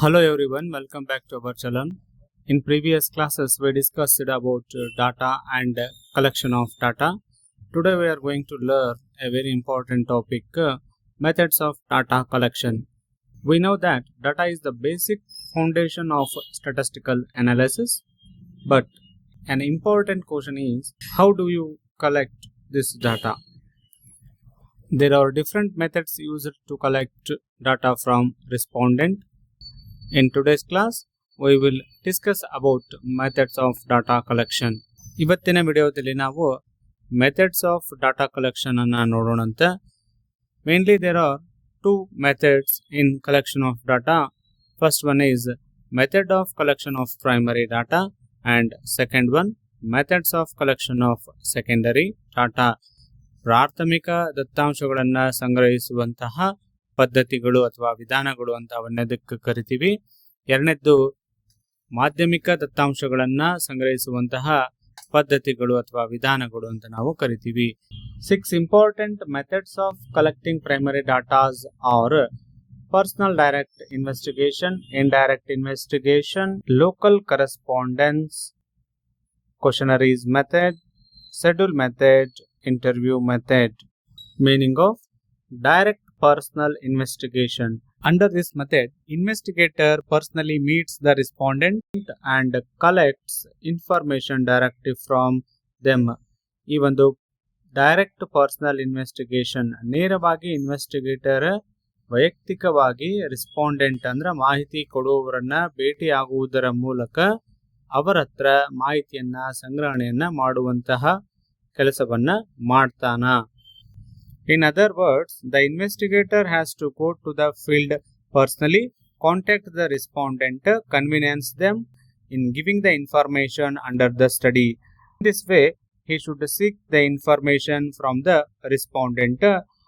Hello everyone, welcome back to our channel. In previous classes, we discussed about data and collection of data. Today we are going to learn a very important topic, methods of data collection. We know that data is the basic foundation of statistical analysis, but an important question is, how do you collect this data? There are different methods used to collect data from respondent. In today's class, we will discuss about methods of data collection. ಇವತ್ತಿನ ವಿಡಿಯೋದಲ್ಲಿ ನಾವು methods of data collection ಅನ್ನು ನೋಡೋಣಂತೆ. Mainly there are two methods in collection of data. First one is method of collection of primary data and second one methods of collection of secondary data. ಪ್ರಾಥಮಿಕ ದತ್ತಾಂಶಗಳನ್ನು ಸಂಗ್ರಹಿಸುವಂತಹ ಪದ್ಧತಿಗಳು ಅಥವಾ ವಿಧಾನಗಳು ಅಂತ ಅವನ್ನದಕ್ಕೆ ಕರಿತೀವಿ. ಎರಡನೇದ್ದು ಮಾಧ್ಯಮಿಕ ದತ್ತಾಂಶಗಳನ್ನು ಸಂಗ್ರಹಿಸುವಂತಹ ಪದ್ಧತಿಗಳು ಅಥವಾ ವಿಧಾನಗಳು ಅಂತ ನಾವು ಕರಿತೀವಿ. 6 important methods of collecting primary data are personal direct investigation, indirect investigation, local correspondence, questionnaires method, schedule method, interview method. Meaning of direct personal investigation. Under this method, investigator personally meets the respondent and collects information directly from them. ಈ ಒಂದು direct personal investigation, ನೇರವಾಗಿ investigator ವೈಯಕ್ತಿಕವಾಗಿ respondent ಅಂದ್ರೆ ಮಾಹಿತಿ ಕೊಡುವವರನ್ನ ಭೇಟಿಯಾಗುವುದರ ಮೂಲಕ ಅವರ ಹತ್ರ ಮಾಹಿತಿಯನ್ನ ಸಂಗ್ರಹಣೆಯನ್ನ ಮಾಡುವಂತಹ ಕೆಲಸವನ್ನ ಮಾಡ್ತಾನ. In other words, the investigator has to go to the field personally, contact the respondent, convince them in giving the information under the study. In this way, he should seek the information from the respondent.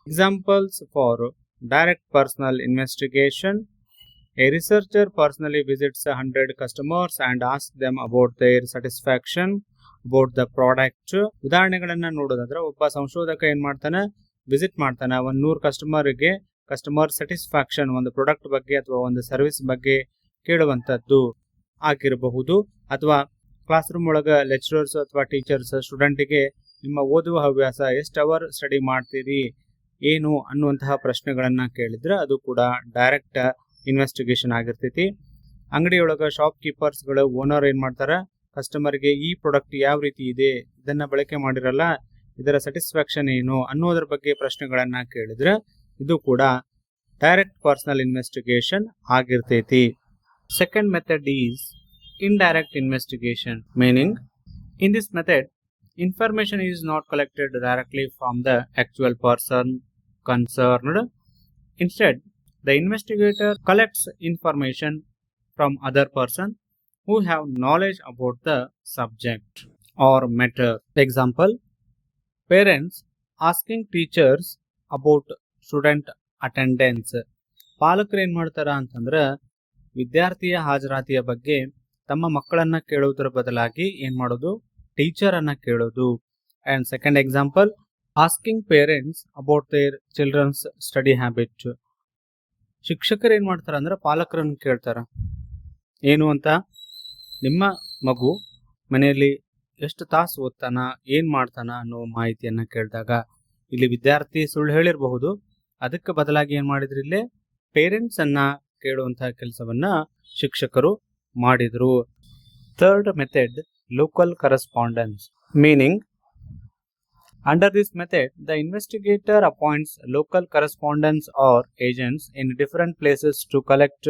Examples for direct personal investigation: a researcher personally visits 100 customers and asks them about their satisfaction about the product. ಉದಾಹರಣೆಗಳನ್ನ ನೋಡೋದಾದ್ರೆ, ಒಬ್ಬ ಸಂಶೋಧಕ ಏನ್ ಮಾಡ್ತಾನೆ, visit ಮಾಡ್ತಾನೆ, 100 ಕಸ್ಟಮರ್ಗೆ customer satisfaction, ಒಂದು product ಬಗ್ಗೆ ಅಥವಾ ಒಂದು ಸರ್ವಿಸ್ ಬಗ್ಗೆ ಕೇಳುವಂಥದ್ದು ಆಗಿರಬಹುದು. ಅಥವಾ ಕ್ಲಾಸ್ ರೂಮ್ ಒಳಗೆ ಲೆಕ್ಚರರ್ಸ್ ಅಥವಾ ಟೀಚರ್ಸ್ ಸ್ಟೂಡೆಂಟಿಗೆ ನಿಮ್ಮ ಓದುವ ಹವ್ಯಾಸ, ಎಷ್ಟು ಅವರ್ ಸ್ಟಡಿ ಮಾಡ್ತೀರಿ, ಏನು ಅನ್ನುವಂತಹ ಪ್ರಶ್ನೆಗಳನ್ನ ಕೇಳಿದ್ರೆ ಅದು ಕೂಡ ಡೈರೆಕ್ಟ್ ಇನ್ವೆಸ್ಟಿಗೇಷನ್ ಆಗಿರ್ತೈತಿ. ಅಂಗಡಿಯೊಳಗೆ ಶಾಪ್ ಕೀಪರ್ಸ್ಗಳು, ಓನರ್ ಏನ್ ಮಾಡ್ತಾರೆ, ಕಸ್ಟಮರ್ಗೆ ಈ ಪ್ರಾಡಕ್ಟ್ ಯಾವ ರೀತಿ ಇದೆ, ಇದನ್ನ ಬಳಕೆ ಮಾಡಿರಲ್ಲ, ಇದರ ಸ್ಯಾಟಿಸ್ಫ್ಯಾಕ್ಷನ್ ಏನು ಅನ್ನೋದ್ರ ಬಗ್ಗೆ ಪ್ರಶ್ನೆಗಳನ್ನ ಕೇಳಿದ್ರೆ ಇದು ಕೂಡ ಡೈರೆಕ್ಟ್ ಪರ್ಸನಲ್ ಇನ್ವೆಸ್ಟಿಗೇಷನ್ ಆಗಿರ್ತೈತಿ. Second method is indirect investigation. Meaning, in this method information is not collected directly from the actual person concerned. Instead, the investigator collects information from other person who have knowledge about the subject or matter. Example: parents asking teachers about student attendance. ಪಾಲಕರು ಏನ್ ಮಾಡ್ತಾರ ಅಂತಂದ್ರೆ, ವಿದ್ಯಾರ್ಥಿಯ ಹಾಜರಾತಿಯ ಬಗ್ಗೆ ತಮ್ಮ ಮಕ್ಕಳನ್ನ ಕೇಳುವುದರ ಬದಲಾಗಿ ಏನ್ ಮಾಡೋದು, ಟೀಚರ್ ಅನ್ನ ಕೇಳೋದು. And second example, asking parents about their childrens study habit. ಶಿಕ್ಷಕರು ಏನ್ ಮಾಡ್ತಾರ ಅಂದ್ರೆ ಪಾಲಕರನ್ನು ಕೇಳ್ತಾರ, ಏನು ಅಂತ, ನಿಮ್ಮ ಮಗು ಮನೆಯಲ್ಲಿ ಎಷ್ಟು ತಾಸು ಓದ್ತಾನ, ಏನ್ ಮಾಡ್ತಾನ ಅನ್ನೋ ಮಾಹಿತಿಯನ್ನ ಕೇಳಿದಾಗ ಇಲ್ಲಿ ವಿದ್ಯಾರ್ಥಿ ಸುಳ್ಳು ಹೇಳಿರಬಹುದು, ಅದಕ್ಕೆ ಬದಲಾಗಿ ಏನ್ ಮಾಡಿದ್ರು, ಇಲ್ಲಿ ಪೇರೆಂಟ್ಸ್ ಅನ್ನ ಕೇಳುವಂತಹ ಕೆಲಸವನ್ನ ಶಿಕ್ಷಕರು ಮಾಡಿದ್ರು. Third method, local correspondence. Meaning, under this method, the investigator appoints local correspondents or agents in different places to collect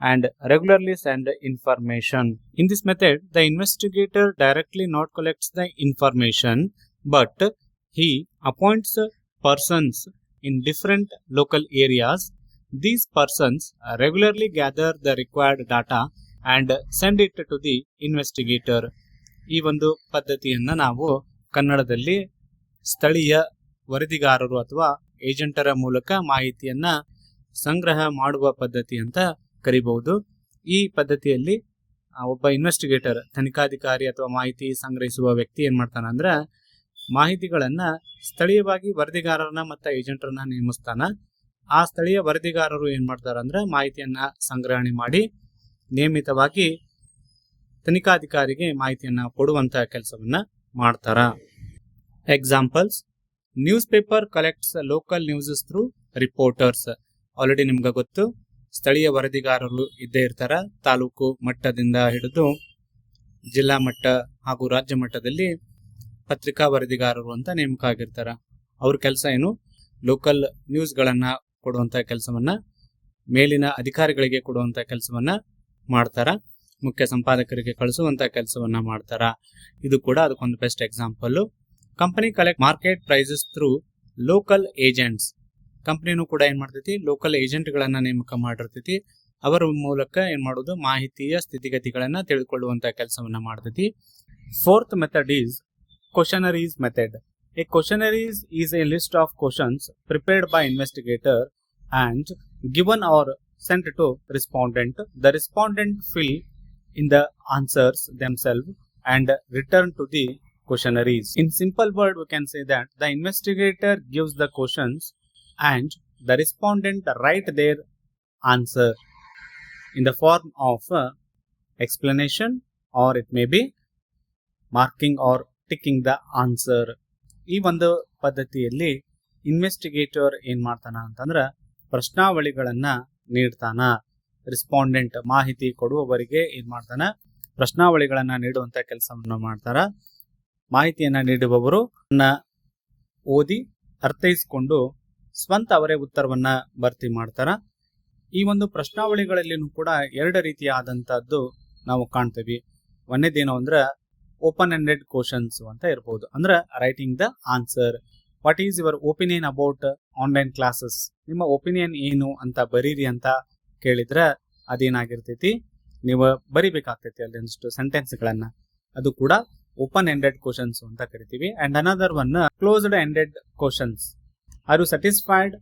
and regularly send information. In this method, the investigator directly not collects the information, but he appoints persons in different local areas. These persons regularly gather the required data and send it to the investigator. ಈ ಒಂದು ಪದ್ಧತಿಯನ್ನ ನಾವು ಕನ್ನಡದಲ್ಲಿ ಸ್ಥಳೀಯ ವರದಿಗಾರರು ಅಥವಾ ಏಜೆಂಟರ ಮೂಲಕ ಮಾಹಿತಿಯನ್ನ ಸಂಗ್ರಹ ಮಾಡುವ ಪದ್ಧತಿ ಅಂತ ಕರಿಬಹುದು. ಈ ಪದ್ಧತಿಯಲ್ಲಿ ಒಬ್ಬ ಇನ್ವೆಸ್ಟಿಗೇಟರ್, ತನಿಖಾಧಿಕಾರಿ ಅಥವಾ ಮಾಹಿತಿ ಸಂಗ್ರಹಿಸುವ ವ್ಯಕ್ತಿ ಏನ್ ಮಾಡ್ತಾನ ಅಂದ್ರೆ, ಮಾಹಿತಿಗಳನ್ನ ಸ್ಥಳೀಯವಾಗಿ ವರದಿಗಾರರನ್ನ ಮತ್ತು ಏಜೆಂಟರನ್ನ ನೇಮಿಸ್ತಾನ. ಆ ಸ್ಥಳೀಯ ವರದಿಗಾರರು ಏನ್ ಮಾಡ್ತಾರೆ ಅಂದ್ರೆ ಮಾಹಿತಿಯನ್ನ ಸಂಗ್ರಹಣೆ ಮಾಡಿ ನಿಯಮಿತವಾಗಿ ತನಿಖಾಧಿಕಾರಿಗೆ ಮಾಹಿತಿಯನ್ನ ಕೊಡುವಂತಹ ಕೆಲಸವನ್ನ ಮಾಡ್ತಾರ. Examples: news paper collects local news through reporters. Already ನಿಮ್ಗೆ ಗೊತ್ತು, ಸ್ಥಳೀಯ ವರದಿಗಾರರು ಇದ್ದೇ ಇರ್ತಾರ. ತಾಲೂಕು ಮಟ್ಟದಿಂದ ಹಿಡಿದು ಜಿಲ್ಲಾ ಮಟ್ಟ ಹಾಗೂ ರಾಜ್ಯ ಮಟ್ಟದಲ್ಲಿ ಪತ್ರಿಕಾ ವರದಿಗಾರರು ಅಂತ ನೇಮಕ ಆಗಿರ್ತಾರ. ಅವ್ರ ಕೆಲಸ ಏನು? ಲೋಕಲ್ ನ್ಯೂಸ್ಗಳನ್ನ ಕೊಡುವಂತ ಕೆಲಸವನ್ನ, ಮೇಲಿನ ಅಧಿಕಾರಿಗಳಿಗೆ ಕೊಡುವಂತ ಕೆಲಸವನ್ನ ಮಾಡ್ತಾರ. ಮುಖ್ಯ ಸಂಪಾದಕರಿಗೆ ಕಳಿಸುವಂತ ಕೆಲಸವನ್ನ ಮಾಡ್ತಾರ. ಇದು ಕೂಡ ಅದಕ್ಕೊಂದು best example. Company collect market prices through local agents. ಕಂಪನಿನೂ ಕೂಡ ಏನ್ ಮಾಡ್ತೈತಿ? ಲೋಕಲ್ ಏಜೆಂಟ್ ಗಳನ್ನ ನೇಮಕ ಮಾಡಿರ್ತೈತಿ. ಅವರ ಮೂಲಕ ಏನ್ ಮಾಡೋದು? ಮಾಹಿತಿಯ ಸ್ಥಿತಿಗತಿಗಳನ್ನ ತಿಳಿದುಕೊಳ್ಳುವಂತ ಕೆಲಸವನ್ನ ಮಾಡ್ತೈತಿ. Fourth method is questionnaires method. A questionnaire is a list of questions prepared by investigator and given or sent to respondent. The respondent fill in the answers themselves and return to the questionnaires. In simple word, we can say that the investigator gives the questions and the respondent write their answer in the form of explanation, or it may be marking or ticking the answer. ಈ ಒಂದು ಪದ್ಧತಿಯಲ್ಲಿ investigator ಏನ್ ಮಾಡ್ತಾನ ಅಂತಂದ್ರ ಪ್ರಶ್ನಾವಳಿಗಳನ್ನ ನೀಡ್ತಾನ. Respondent ಮಾಹಿತಿ ಕೊಡುವವರಿಗೆ ಏನ್ ಮಾಡ್ತಾನ? ಪ್ರಶ್ನಾವಳಿಗಳನ್ನ ನೀಡುವಂತ ಕೆಲಸವನ್ನ ಮಾಡ್ತಾರ. ಮಾಹಿತಿಯನ್ನ ನೀಡುವವರು ಓದಿ ಅರ್ಥೈಸಿಕೊಂಡು ಸ್ವಂತ ಅವರೇ ಉತ್ತರವನ್ನ ಭರ್ತಿ ಮಾಡ್ತಾರ. ಈ ಒಂದು ಪ್ರಶ್ನಾವಳಿಗಳಲ್ಲಿನೂ ಕೂಡ ಎರಡು ರೀತಿಯಾದಂತಹದ್ದು ನಾವು ಕಾಣ್ತೀವಿ. ಒಂದೇದೇನು ಅಂದ್ರ ಓಪನ್ ಎಂಡೆಡ್ ಕ್ವಶನ್ಸ್ ಅಂತ ಇರಬಹುದು. ಅಂದ್ರೆ writing the answer. What is your opinion about online classes? ನಿಮ್ಮ ಒಪಿನಿಯನ್ ಏನು ಅಂತ ಬರೀರಿ ಅಂತ ಕೇಳಿದ್ರೆ ಅದೇನಾಗಿರ್ತೈತಿ? ನೀವು ಬರಿಬೇಕಾಗ್ತೈತಿ ಅಲ್ಲಿ ಒಂದಿಷ್ಟು ಸೆಂಟೆನ್ಸ್ ಗಳನ್ನ. ಅದು ಕೂಡ ಓಪನ್ ಎಂಡೆಡ್ ಕ್ವಶನ್ಸ್ ಅಂತ ಕರಿತೀವಿ. And another one closed ended questions. Are you satisfied?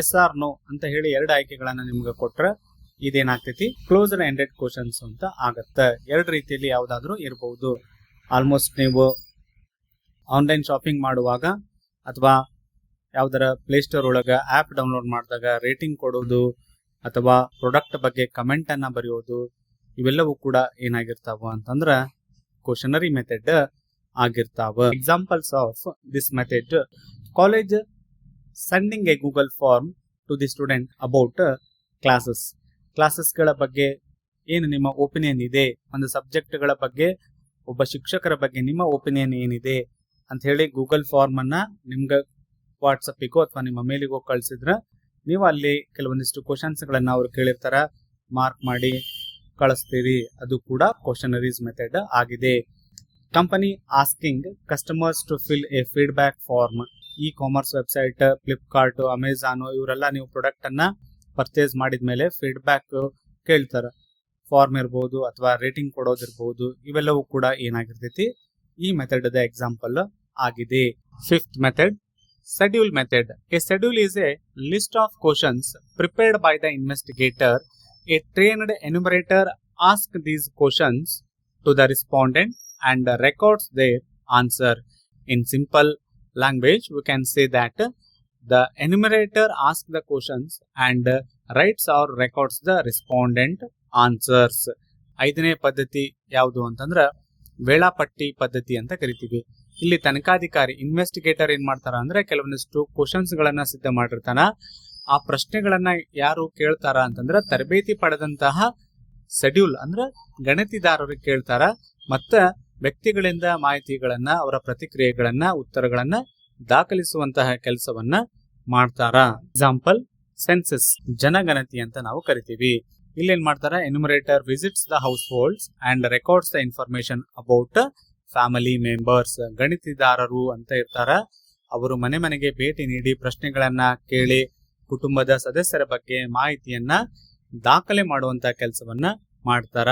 Yes or no ಅಂತ ಹೇಳಿ ಎರಡು ಆಯ್ಕೆಗಳನ್ನ ನಿಮ್ಗೆ ಕೊಟ್ರೆ ಇದೇನಾಗ್ತೈತಿ? ಕ್ಲೋಸ್ಡ್ ಎಂಡೆಡ್ ಕ್ವಶನ್ಸ್ ಅಂತ ಆಗತ್ತೆ. ಎರಡು ರೀತಿಯಲ್ಲಿ ಯಾವ್ದಾದ್ರು ಇರಬಹುದು. ಆಲ್ಮೋಸ್ಟ್ ನೀವು ಆನ್ಲೈನ್ ಶಾಪಿಂಗ್ ಮಾಡುವಾಗ ಅಥವಾ ಯಾವ್ದಾರ ಪ್ಲೇಸ್ಟೋರ್ ಒಳಗ ಆಪ್ ಡೌನ್ಲೋಡ್ ಮಾಡಿದಾಗ ರೇಟಿಂಗ್ ಕೊಡೋದು ಅಥವಾ ಪ್ರಾಡಕ್ಟ್ ಬಗ್ಗೆ ಕಮೆಂಟ್ ಅನ್ನ ಬರೆಯೋದು, ಇವೆಲ್ಲವೂ ಕೂಡ ಏನಾಗಿರ್ತಾವ ಅಂತಂದ್ರ ಕ್ವಶನರಿ ಮೆಥಡ್ ಆಗಿರ್ತಾವ. Examples of this method: college sending a Google form to the student about classes. ಕ್ಲಾಸಸ್ಗಳ ಬಗ್ಗೆ ಏನು ನಿಮ್ಮ ಒಪಿನಿಯನ್ ಇದೆ? ಒಂದು ಸಬ್ಜೆಕ್ಟ್ಗಳ ಬಗ್ಗೆ, ಒಬ್ಬ ಶಿಕ್ಷಕರ ಬಗ್ಗೆ ನಿಮ್ಮ ಒಪಿನಿಯನ್ ಏನಿದೆ ಅಂತ ಹೇಳಿ ಗೂಗಲ್ ಫಾರ್ಮ್ ಅನ್ನ ನಿಮ್ಗೆ ವಾಟ್ಸಪ್ಪಿಗೋ ಅಥವಾ ನಿಮ್ಮ ಮೇಲಿಗೋ ಕಳಿಸಿದ್ರ ನೀವು ಅಲ್ಲಿ ಕೆಲವೊಂದಿಷ್ಟು ಕ್ವಶನ್ಸ್ ಗಳನ್ನ ಅವ್ರು ಕೇಳಿರ್ತಾರ, ಮಾರ್ಕ್ ಮಾಡಿ ಕಳಿಸ್ತೀರಿ. ಅದು ಕೂಡ ಕ್ವಶನರೀಸ್ ಮೆಥಡ್ ಆಗಿದೆ. Company asking customers to fill a feedback form. E commerce website, Flipkart, Amazon ಇವರೆಲ್ಲ ನೀವು ಪ್ರಾಡಕ್ಟ್ ಅನ್ನ ಪರ್ಚೇಸ್ ಮಾಡಿದ್ಮೇಲೆ ಫೀಡ್ಬ್ಯಾಕ್ ಕೇಳ್ತಾರ. ಫಾರ್ಮ್ ಇರಬಹುದು ಅಥವಾ ರೇಟಿಂಗ್ ಕೊಡೋದಿರಬಹುದು. ಇವೆಲ್ಲವೂ ಕೂಡ ಏನಾಗಿರ್ತೈತಿ? ಈ ಮೆಥಡ್ ದ ಎಕ್ಸಾಂಪಲ್ ಆಗಿದೆ. Fifth method, schedule method. A schedule is a list of questions prepared by the investigator. A trained enumerator ask these questions to the respondent and records their answer. In simple language, we can say that the enumerator asks the questions and writes or records the respondent answers. ಐದನೇ ಪದ್ಧತಿ ಯಾವುದು ಅಂತಂದ್ರ ವೇಳಾಪಟ್ಟಿ ಪದ್ಧತಿ ಅಂತ ಕರಿತೀವಿ. ಇಲ್ಲಿ ತನಿಖಾಧಿಕಾರಿ investigator ಏನ್ ಮಾಡ್ತಾರ ಅಂದ್ರೆ ಕೆಲವೊಂದಿಷ್ಟು ಕ್ವಶನ್ಸ್ ಗಳನ್ನ ಸಿದ್ಧ ಮಾಡಿರ್ತಾನ. ಆ ಪ್ರಶ್ನೆಗಳನ್ನ ಯಾರು ಕೇಳ್ತಾರ ಅಂತಂದ್ರ ತರಬೇತಿ ಪಡೆದಂತಹ ಶೆಡ್ಯೂಲ್ ಅಂದ್ರ ಗಣತಿದಾರರು ಕೇಳ್ತಾರ. ಮತ್ತ ವ್ಯಕ್ತಿಗಳಿಂದ ಮಾಹಿತಿಗಳನ್ನ, ಅವರ ಪ್ರತಿಕ್ರಿಯೆಗಳನ್ನ, ಉತ್ತರಗಳನ್ನ ದಾಖಲಿಸುವಂತಹ ಕೆಲಸವನ್ನ ಮಾಡ್ತಾರ. ಎಕ್ಸಾಂಪಲ್ ಸೆನ್ಸಸ್, ಜನಗಣತಿ ಅಂತ ನಾವು ಕರಿತೀವಿ. ಇಲ್ಲೇನ್ ಮಾಡ್ತಾರ? Enumerator visits the households and records the information about family members. ಗಣತಿದಾರರು ಅಂತ ಇರ್ತಾರ. ಅವರು ಮನೆ ಮನೆಗೆ ಭೇಟಿ ನೀಡಿ ಪ್ರಶ್ನೆಗಳನ್ನ ಕೇಳಿ ಕುಟುಂಬದ ಸದಸ್ಯರ ಬಗ್ಗೆ ಮಾಹಿತಿಯನ್ನ ದಾಖಲೆ ಮಾಡುವಂತ ಕೆಲಸವನ್ನ ಮಾಡ್ತಾರ.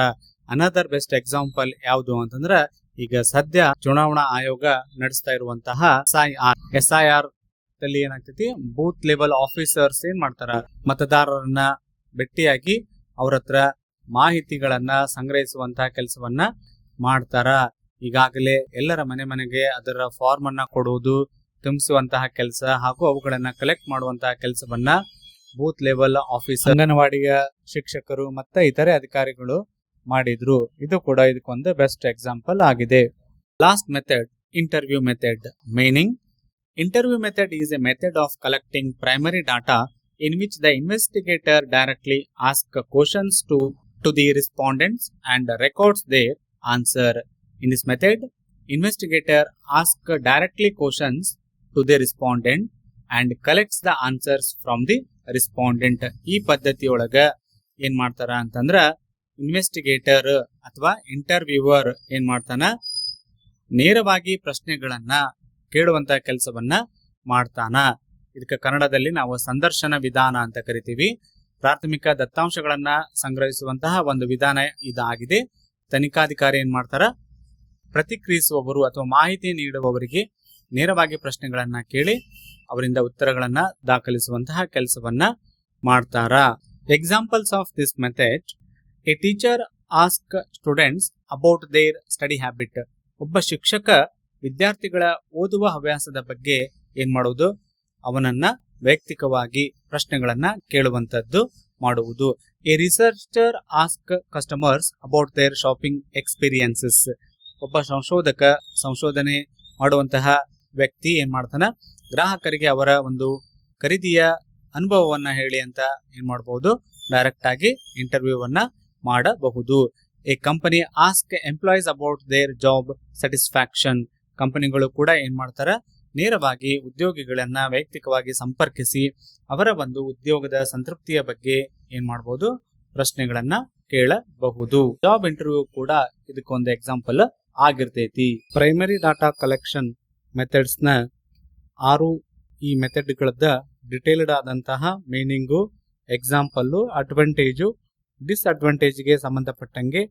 ಅನದರ್ ಬೆಸ್ಟ್ ಎಕ್ಸಾಂಪಲ್ ಯಾವುದು ಅಂತಂದ್ರ ಈಗ ಸದ್ಯ ಚುನಾವಣಾ ಆಯೋಗ ನಡೆಸ್ತಾ ಇರುವಂತಹ SIR ದಲ್ಲಿ ಏನಾಗ್ತೈತಿ? ಬೂತ್ ಲೆವೆಲ್ ಆಫೀಸರ್ಸ್ ಏನ್ ಮಾಡ್ತಾರ? ಮತದಾರರನ್ನ ಭೇಟಿಯಾಗಿ ಅವ್ರ ಹತ್ರ ಮಾಹಿತಿಗಳನ್ನ ಸಂಗ್ರಹಿಸುವಂತಹ ಕೆಲಸವನ್ನ ಮಾಡ್ತಾರ. ಈಗಾಗಲೇ ಎಲ್ಲರ ಮನೆ ಮನೆಗೆ ಅದರ ಫಾರ್ಮ್ ಅನ್ನ ಕೊಡುವುದು, ತುಂಬಿಸುವಂತಹ ಕೆಲಸ ಹಾಗೂ ಅವುಗಳನ್ನ ಕಲೆಕ್ಟ್ ಮಾಡುವಂತಹ ಕೆಲಸವನ್ನ ಬೂತ್ ಲೆವೆಲ್ ಆಫೀಸರ್, ಅಂಗನವಾಡಿಯ ಶಿಕ್ಷಕರು ಮತ್ತೆ ಇತರೆ ಅಧಿಕಾರಿಗಳು ಮಾಡಿದ್ರು. ಇದು ಕೂಡ ಇದಕ್ಕೊಂದು ಬೆಸ್ಟ್ ಎಕ್ಸಾಂಪಲ್ ಆಗಿದೆ. Last method, interview method. Meaning, interview method is a method of collecting primary data in which the investigator directly asks questions to the respondents and records their answer. In this method, investigator asks directly questions to the respondent and collects the answers from the respondent. ಈ ಪದ್ಧತಿಯೊಳಗ ಏನ್ ಮಾಡ್ತಾರ ಅಂತಂದ್ರ investigator ಅಥವಾ interviewer ಏನ್ ಮಾಡ್ತಾನ, ನೇರವಾಗಿ ಪ್ರಶ್ನೆಗಳನ್ನ ಕೇಳುವಂತ ಕೆಲಸವನ್ನ ಮಾಡ್ತಾನ. ಇದಕ್ಕೆ ಕನ್ನಡದಲ್ಲಿ ನಾವು ಸಂದರ್ಶನ ವಿಧಾನ ಅಂತ ಕರಿತೀವಿ. ಪ್ರಾಥಮಿಕ ದತ್ತಾಂಶಗಳನ್ನ ಸಂಗ್ರಹಿಸುವಂತಹ ಒಂದು ವಿಧಾನ ಇದಾಗಿದೆ. ತನಿಖಾಧಿಕಾರಿ ಏನ್ ಮಾಡ್ತಾರ, ಪ್ರತಿಕ್ರಿಯಿಸುವವರು ಅಥವಾ ಮಾಹಿತಿ ನೀಡುವವರಿಗೆ ನೇರವಾಗಿ ಪ್ರಶ್ನೆಗಳನ್ನ ಕೇಳಿ ಅವರಿಂದ ಉತ್ತರಗಳನ್ನ ದಾಖಲಿಸುವಂತಹ ಕೆಲಸವನ್ನ ಮಾಡ್ತಾರ. Examples of this method: A teacher ask students about there study habit. ಒಬ್ಬ ಶಿಕ್ಷಕ ವಿದ್ಯಾರ್ಥಿಗಳ ಓದುವ ಹವ್ಯಾಸದ ಬಗ್ಗೆ ಏನ್ ಮಾಡುವುದು, ಅವನನ್ನ ವೈಯಕ್ತಿಕವಾಗಿ ಪ್ರಶ್ನೆಗಳನ್ನ ಕೇಳುವಂತದ್ದು ಮಾಡುವುದು. A researcher ask customers about there shopping experiences. ಒಬ್ಬ ಸಂಶೋಧಕ, ಸಂಶೋಧನೆ ಮಾಡುವಂತಹ ವ್ಯಕ್ತಿ ಏನ್ ಮಾಡ್ತಾನ, ಗ್ರಾಹಕರಿಗೆ ಅವರ ಒಂದು ಖರೀದಿಯ ಅನುಭವವನ್ನ ಹೇಳಿ ಅಂತ ಏನ್ ಮಾಡಬಹುದು, ಡೈರೆಕ್ಟ್ ಆಗಿ ಇಂಟರ್ವ್ಯೂವನ್ನ ಮಾಡಬಹುದು. A company ask employees about there job satisfaction. ಕಂಪನಿಗಳು ಕೂಡ ಏನ್ ಮಾಡ್ತಾರ, ನೇರವಾಗಿ ಉದ್ಯೋಗಿಗಳನ್ನ ವೈಯಕ್ತಿಕವಾಗಿ ಸಂಪರ್ಕಿಸಿ ಅವರ ಒಂದು ಉದ್ಯೋಗದ ಸಂತೃಪ್ತಿಯ ಬಗ್ಗೆ ಏನ್ ಮಾಡಬಹುದು, ಪ್ರಶ್ನೆಗಳನ್ನ ಕೇಳಬಹುದು. ಜಾಬ್ ಇಂಟರ್ವ್ಯೂ ಕೂಡ ಇದಕ್ಕೊಂದು ಎಕ್ಸಾಂಪಲ್ ಆಗಿರ್ತೈತಿ. ಪ್ರೈಮರಿ ಡಾಟಾ ಕಲೆಕ್ಷನ್ ಮೆಥಡ್ಸ್ ನ 6 ಈ ಮೆಥಡ್ಗಳದ ಡಿಟೇಲ್ಡ್ ಆದಂತಹ ಮೀನಿಂಗು, ಎಕ್ಸಾಂಪಲ್, ಅಡ್ವಾಂಟೇಜು, ಡಿಸ್ಅಡ್ವಾಂಟೇಜ್ಗೆ ಸಂಬಂಧಪಟ್ಟಂಗೆ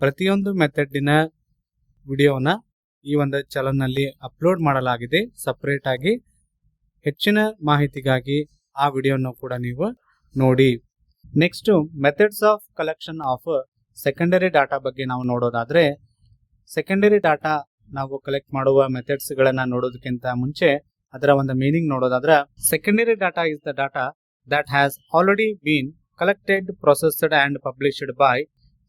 ಪ್ರತಿಯೊಂದು ಮೆಥಡಿನ ವಿಡಿಯೋನ ಈ ಒಂದು ಚಾನಲ್ನಲ್ಲಿ ಅಪ್ಲೋಡ್ ಮಾಡಲಾಗಿದೆ ಸಪರೇಟ್ ಆಗಿ. ಹೆಚ್ಚಿನ ಮಾಹಿತಿಗಾಗಿ ಆ ವಿಡಿಯೋನ ಕೂಡ ನೀವು ನೋಡಿ. Next, methods of collection of secondary data ಬಗ್ಗೆ ನಾವು ನೋಡೋದಾದ್ರೆ, ಸೆಕೆಂಡರಿ ಡಾಟಾ ನಾವು ಕಲೆಕ್ಟ್ ಮಾಡುವ ಮೆಥಡ್ಸ್ ಗಳನ್ನ ನೋಡೋದಕ್ಕಿಂತ ಮುಂಚೆ ಅದರ ಒಂದು ಮೀನಿಂಗ್ ನೋಡೋದಾದ್ರೆ, secondary data is the data that has already bean collected, processed and published by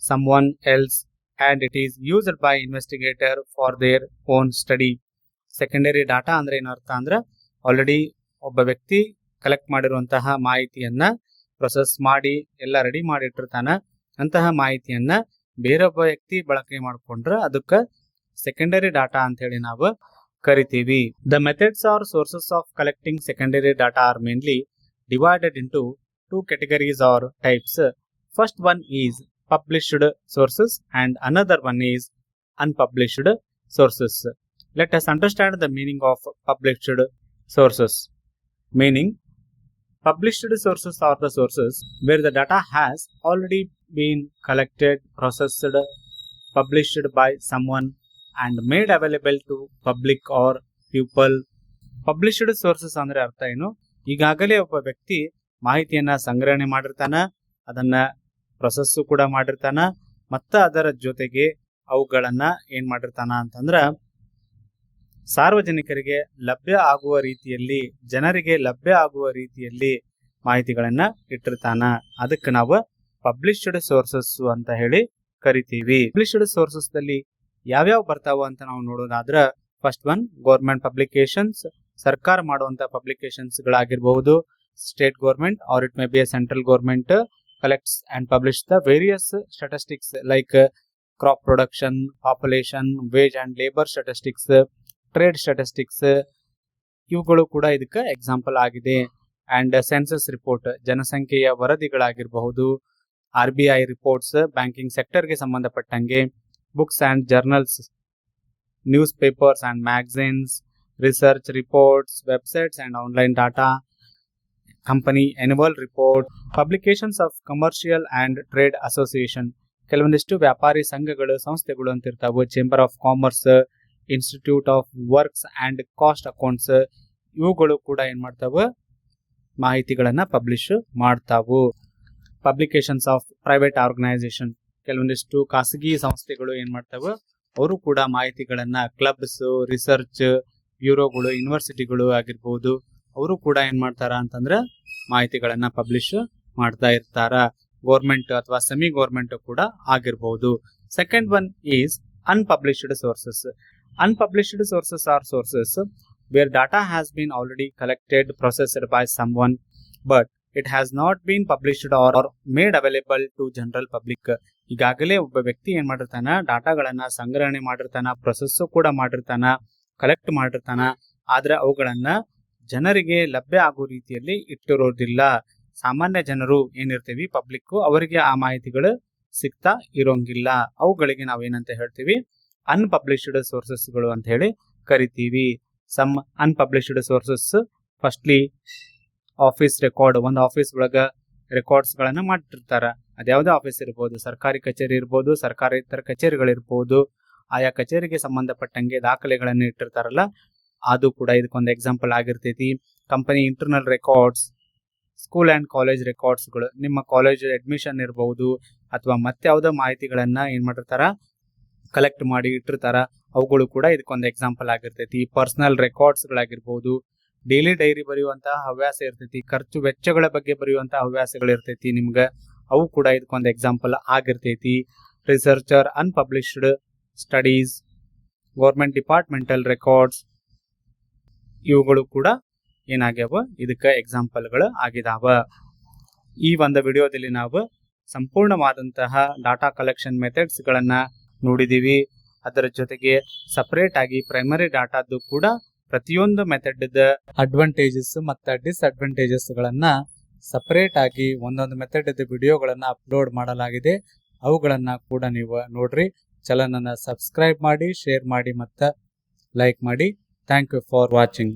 someone else and it is used by investigator for their own study. Secondary data ಅಂದ್ರೆ ಏನರ್ಥ ಅಂದ್ರೆ, already ಒಬ್ಬ ವ್ಯಕ್ತಿ ಕಲೆಕ್ಟ್ ಮಾಡಿರುವಂತಹ ಮಾಹಿತಿಯನ್ನ process ಮಾಡಿ ಎಲ್ಲ ready ಮಾಡಿಟ್ಟಿರ್ತಾನ. ಅಂತಹ ಮಾಹಿತಿಯನ್ನ ಬೇರೊಬ್ಬ ವ್ಯಕ್ತಿ ಬಳಕೆ ಮಾಡಿಕೊಂಡ್ರೆ ಅದಕ್ಕೆ ಸೆಕೆಂಡರಿ ಡಾಟಾ ಅಂತ ಹೇಳಿ ನಾವು ಕರಿತೀವಿ. The methods are sources of collecting secondary data are mainly divided into 2 categories or types. First one is published sources and another one is unpublished sources. Let us understand the meaning of published sources. Meaning, published sources are the sources where the data has already been collected, processed, published by someone and made available to public or people. Published sources ಅಂದ್ರೆ ಅರ್ಥ ಏನು, ಈಗಾಗಲೇ ಒಬ್ಬ ವ್ಯಕ್ತಿ ಮಾಹಿತಿಯನ್ನ ಸಂಗ್ರಹಣೆ ಮಾಡಿರ್ತಾನ, ಅದನ್ನ process ಕೂಡ ಮಾಡಿರ್ತಾನ, ಮತ್ತ ಅದರ ಜೊತೆಗೆ ಅವುಗಳನ್ನ ಏನ್ ಮಾಡಿರ್ತಾನ ಅಂತಂದ್ರ ಸಾರ್ವಜನಿಕರಿಗೆ ಲಭ್ಯ ಆಗುವ ರೀತಿಯಲ್ಲಿ, ಜನರಿಗೆ ಲಭ್ಯ ಆಗುವ ರೀತಿಯಲ್ಲಿ ಮಾಹಿತಿಗಳನ್ನ ಇಟ್ಟಿರ್ತಾನ. ಅದಕ್ಕೆ ನಾವು ಪಬ್ಲಿಷ್ಡ್ ಸೋರ್ಸಸ್ ಅಂತ ಹೇಳಿ ಕರಿತೀವಿ. ಪಬ್ಲಿಷ್ಡ್ ಸೋರ್ಸಸ್ ದಲ್ಲಿ ಯಾವ್ಯಾವ ಬರ್ತಾವ ಅಂತ ನಾವು ನೋಡೋದಾದ್ರ, ಫಸ್ಟ್ ಒನ್ ಗೌರ್ಮೆಂಟ್ ಪಬ್ಲಿಕೇಶನ್ಸ್, ಸರ್ಕಾರ ಮಾಡುವಂತ ಪಬ್ಲಿಕೇಶನ್ಸ್ ಗಳಾಗಿರಬಹುದು. State government are it may be a central government collects and publish the various statistics like crop production, population, wage and labor statistics, trade statistics. ಇವುಗಳು ಕೂಡ ಇದಕ್ಕೆ ಎಕ್ಸಾಂಪಲ್ ಆಗಿದೆ. And census report, ಜನಸಂಖ್ಯೆಯ ವರದಿಗಳಾಗಿರಬಹುದು. RBI reports, banking ಸೆಕ್ಟರ್ಗೆ ಸಂಬಂಧಪಟ್ಟಂಗೆ. Books and journals, news papers and magazines, research reports, websites and online data, company annual report, publications of commercial and trade association, ಕೆಲವೊಂದಿಷ್ಟು ವ್ಯಾಪಾರಿ ಸಂಘಗಳು, ಸಂಸ್ಥೆಗಳು ಅಂತ ಇರ್ತಾವೆ. Chamber of commerce, institute of works and cost accounts, ಇವುಗಳು ಕೂಡ ಏನ್ ಮಾಡ್ತಾವ, ಮಾಹಿತಿಗಳನ್ನ ಪಬ್ಲಿಷ್ ಮಾಡ್ತಾವು. ಪಬ್ಲಿಕೇಶನ್ಸ್ ಆಫ್ ಪ್ರೈವೇಟ್ ಆರ್ಗನೈಸೇಷನ್, ಕೆಲವೊಂದಿಷ್ಟು ಖಾಸಗಿ ಸಂಸ್ಥೆಗಳು ಏನ್ ಮಾಡ್ತಾವ, ಅವರು ಕೂಡ ಮಾಹಿತಿಗಳನ್ನ, ಕ್ಲಬ್ಸ್, ರಿಸರ್ಚ್ ಬ್ಯೂರೋಗಳು, ಯೂನಿವರ್ಸಿಟಿಗಳು ಆಗಿರ್ಬಹುದು, ಅವರು ಕೂಡ ಏನ್ ಮಾಡ್ತಾರ ಅಂತಂದ್ರೆ ಮಾಹಿತಿಗಳನ್ನ ಪಬ್ಲಿಷ್ ಮಾಡ್ತಾ ಇರ್ತಾರ. ಗೌರ್ಮೆಂಟ್ ಅಥವಾ ಸೆಮಿ ಗೌರ್ಮೆಂಟ್ ಕೂಡ ಆಗಿರ್ಬಹುದು. Second one is unpublished sources. Unpublished sources are sources where data has been already collected, processed by someone, but it has not been published or made available to general public. ಈಗಾಗಲೇ ಒಬ್ಬ ವ್ಯಕ್ತಿ ಏನ್ ಮಾಡಿರ್ತಾನ, ಡಾಟಾಗಳನ್ನ ಸಂಗ್ರಹಣೆ ಮಾಡಿರ್ತಾನ, process ಕೂಡ ಮಾಡಿರ್ತಾನ, collect ಮಾಡಿರ್ತಾನ, ಆದ್ರೆ ಅವುಗಳನ್ನ ಜನರಿಗೆ ಲಭ್ಯ ಆಗೋ ರೀತಿಯಲ್ಲಿ ಇಟ್ಟಿರೋದಿಲ್ಲ. ಸಾಮಾನ್ಯ ಜನರು ಏನಿರ್ತೀವಿ ಪಬ್ಲಿಕ್, ಅವರಿಗೆ ಆ ಮಾಹಿತಿಗಳು ಸಿಗ್ತಾ ಇರೋಂಗಿಲ್ಲ. ಅವುಗಳಿಗೆ ನಾವೇನಂತ ಹೇಳ್ತೀವಿ, ಅನ್ಪಬ್ಲಿಷ್ಡ್ ಸೋರ್ಸಸ್ಗಳು ಅಂತ ಹೇಳಿ ಕರಿತೀವಿ. Some unpublished sources, firstly office record. ಒಂದು ಆಫೀಸ್ ಒಳಗ ರೆಕಾರ್ಡ್ಸ್ ಗಳನ್ನ ಮಾಡಿರ್ತಾರ. ಅದ್ಯಾವುದೇ ಆಫೀಸ್ ಇರ್ಬೋದು, ಸರ್ಕಾರಿ ಕಚೇರಿ ಇರ್ಬೋದು, ಸರ್ಕಾರೇತರ ಕಚೇರಿಗಳಿರ್ಬೋದು, ಆಯಾ ಕಚೇರಿಗೆ ಸಂಬಂಧಪಟ್ಟಂಗೆ ದಾಖಲೆಗಳನ್ನ ಇಟ್ಟಿರ್ತಾರಲ್ಲ, ಅದು ಕೂಡ ಇದಕ್ಕೊಂದು ಎಕ್ಸಾಂಪಲ್ ಆಗಿರ್ತೈತಿ. Company internal records, school and college ರೆಕಾರ್ಡ್ಸ್ಗಳು, ನಿಮ್ಮ ಕಾಲೇಜ್ ಅಡ್ಮಿಷನ್ ಇರಬಹುದು ಅಥವಾ ಮತ್ತೆ ಯಾವುದೋ ಮಾಹಿತಿಗಳನ್ನ ಏನ್ ಮಾಡಿರ್ತಾರ, ಕಲೆಕ್ಟ್ ಮಾಡಿ ಇಟ್ಟಿರ್ತಾರ, ಅವುಗಳು ಕೂಡ ಇದಕ್ಕೊಂದು ಎಕ್ಸಾಂಪಲ್ ಆಗಿರ್ತೈತಿ. ಪರ್ಸನಲ್ ರೆಕಾರ್ಡ್ಸ್ ಗಳಾಗಿರ್ಬಹುದು, ಡೈಲಿ ಡೈರಿ ಬರೆಯುವಂತಹ ಹವ್ಯಾಸ ಇರ್ತೈತಿ, ಖರ್ಚು ವೆಚ್ಚಗಳ ಬಗ್ಗೆ ಬರೆಯುವಂತಹ ಹವ್ಯಾಸಗಳು ಇರ್ತೈತಿ ನಿಮ್ಗ, ಅವು ಕೂಡ ಇದಕ್ಕೊಂದು ಎಕ್ಸಾಂಪಲ್ ಆಗಿರ್ತೈತಿ. Researcher unpublished studies, government departmental records, ಇವುಗಳು ಕೂಡ ಏನಾಗ್ಯಾವ, ಇದಕ್ಕೆ ಎಕ್ಸಾಂಪಲ್ಗಳು ಆಗಿದಾವ. ಈ ಒಂದು ವಿಡಿಯೋದಲ್ಲಿ ನಾವು ಸಂಪೂರ್ಣವಾದಂತಹ ಡಾಟಾ ಕಲೆಕ್ಷನ್ ಮೆಥಡ್ಸ್ ಗಳನ್ನ ನೋಡಿದೀವಿ. ಅದರ ಜೊತೆಗೆ ಸಪರೇಟ್ ಆಗಿ ಪ್ರೈಮರಿ ಡಾಟಾದ್ದು ಕೂಡ ಪ್ರತಿಯೊಂದು ಮೆಥಡ್ ಅಡ್ವಾಂಟೇಜಸ್ ಮತ್ತು ಡಿಸ್ಅಡ್ವಾಂಟೇಜಸ್ ಗಳನ್ನ ಸಪರೇಟ್ ಆಗಿ ಒಂದೊಂದು ಮೆಥಡ್ ವಿಡಿಯೋಗಳನ್ನ ಅಪ್ಲೋಡ್ ಮಾಡಲಾಗಿದೆ. ಅವುಗಳನ್ನ ಕೂಡ ನೀವು ನೋಡ್ರಿ. ಚಾನೆಲ್ ಅನ್ನ ಸಬ್ಸ್ಕ್ರೈಬ್ ಮಾಡಿ, ಶೇರ್ ಮಾಡಿ ಮತ್ತು ಲೈಕ್ ಮಾಡಿ. Thank you for watching.